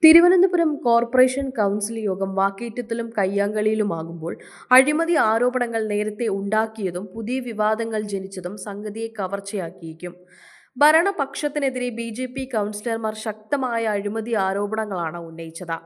Thiruvananthapuram corporation council യോഗം വാക്കേറ്റത്തിലും കയ്യാങ്കളിയിലുമാകുമ്പോൾ അഴിമതി ആരോപണങ്ങൾ നേരത്തെ ഉണ്ടാക്കിയതും പുതിയ വിവാദങ്ങൾ ജനിച്ചതും സംഗതിയെ കവർച്ചയാക്കിയേക്കും. ഭരണപക്ഷത്തിനെതിരെ ബി.ജെ.പി. കൗൺസിലർമാർ ശക്തമായ അഴിമതി ആരോപണങ്ങളാണ് ഉന്നയിച്ചത്.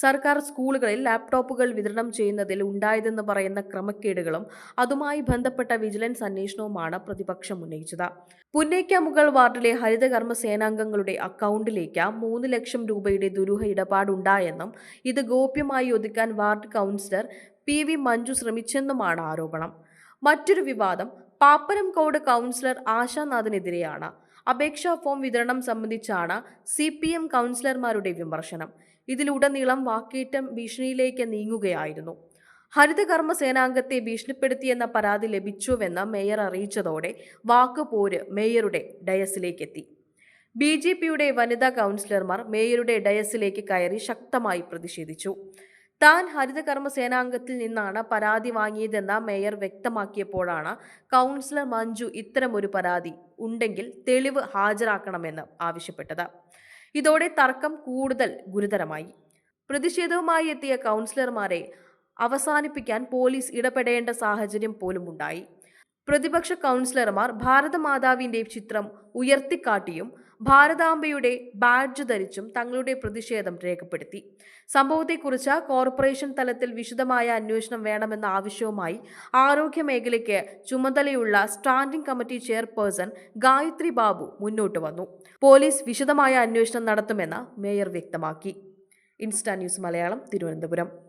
സർക്കാർ സ്കൂളുകളിൽ ലാപ്ടോപ്പുകൾ വിതരണം ചെയ്യുന്നതിൽ ഉണ്ടായതെന്ന് പറയുന്ന ക്രമക്കേടുകളും അതുമായി ബന്ധപ്പെട്ട വിജിലൻസ് അന്വേഷണവുമാണ് പ്രതിപക്ഷം ഉന്നയിച്ചത്. പുന്നേക്കാമുകൾ വാർഡിലെ ഹരിതകർമ്മ സേനാംഗങ്ങളുടെ അക്കൗണ്ടിലേക്ക് 3 ലക്ഷം രൂപയുടെ ദുരൂഹ ഇടപാടുണ്ടായെന്നും ഇത് ഗോപ്യമായി ഒതുക്കാൻ വാർഡ് കൗൺസിലർ പി.വി. മഞ്ജു ശ്രമിച്ചെന്നുമാണ് ആരോപണം. മറ്റൊരു വിവാദം പാപ്പനംകോട് കൗൺസിലർ ആശാനാഥിനെതിരെയാണ്. അപേക്ഷാ ഫോം വിതരണം സംബന്ധിച്ചാണ് CPM കൗൺസിലർമാരുടെ വിമർശനം. ഇതിലുടനീളം വാക്കേറ്റം ഭീഷണിയിലേക്ക് നീങ്ങുകയായിരുന്നു. ഹരിതകർമ്മ സേനാംഗത്തെ ഭീഷണിപ്പെടുത്തിയെന്ന പരാതി ലഭിച്ചുവെന്ന് മേയർ അറിയിച്ചതോടെ വാക്കുപോര് മേയറുടെ ഡയസിലേക്കെത്തി. ബി.ജെ.പിയുടെ വനിതാ കൗൺസിലർമാർ മേയറുടെ ഡയസിലേക്ക് കയറി ശക്തമായി പ്രതിഷേധിച്ചു. താൻ ഹരിതകർമ്മ സേനാംഗത്തിൽ നിന്നാണ് പരാതി വാങ്ങിയതെന്ന് മേയർ വ്യക്തമാക്കിയപ്പോഴാണ് കൗൺസിലർ മഞ്ജു ഇത്തരമൊരു പരാതി ഉണ്ടെങ്കിൽ തെളിവ് ഹാജരാക്കണമെന്ന് ആവശ്യപ്പെട്ടത്. ഇതോടെ തർക്കം കൂടുതൽ ഗുരുതരമായി. പ്രതിഷേധവുമായി എത്തിയ കൗൺസിലർമാരെ അവസാനിപ്പിക്കാൻ പോലീസ് ഇടപെടേണ്ട സാഹചര്യം പോലുമുണ്ടായി. പ്രതിപക്ഷ കൗൺസിലർമാർ ഭാരതമാതാവിന്റെ ചിത്രം ഉയർത്തിക്കാട്ടിയും ഭാരതാംബയുടെ ബാഡ്ജ് ധരിച്ചും തങ്ങളുടെ പ്രതിഷേധം രേഖപ്പെടുത്തി. സംഭവത്തെക്കുറിച്ച് കോർപ്പറേഷൻ തലത്തിൽ വിശദമായ അന്വേഷണം വേണമെന്ന ആവശ്യവുമായി ആരോഗ്യ മേഖലയ്ക്ക് ചുമതലയുള്ള standing committee chairperson Gayathri Babu മുന്നോട്ട് വന്നു. പോലീസ് വിശദമായ അന്വേഷണം നടത്തുമെന്ന് മേയർ വ്യക്തമാക്കി. Insta news Malayalam, Thiruvananthapuram.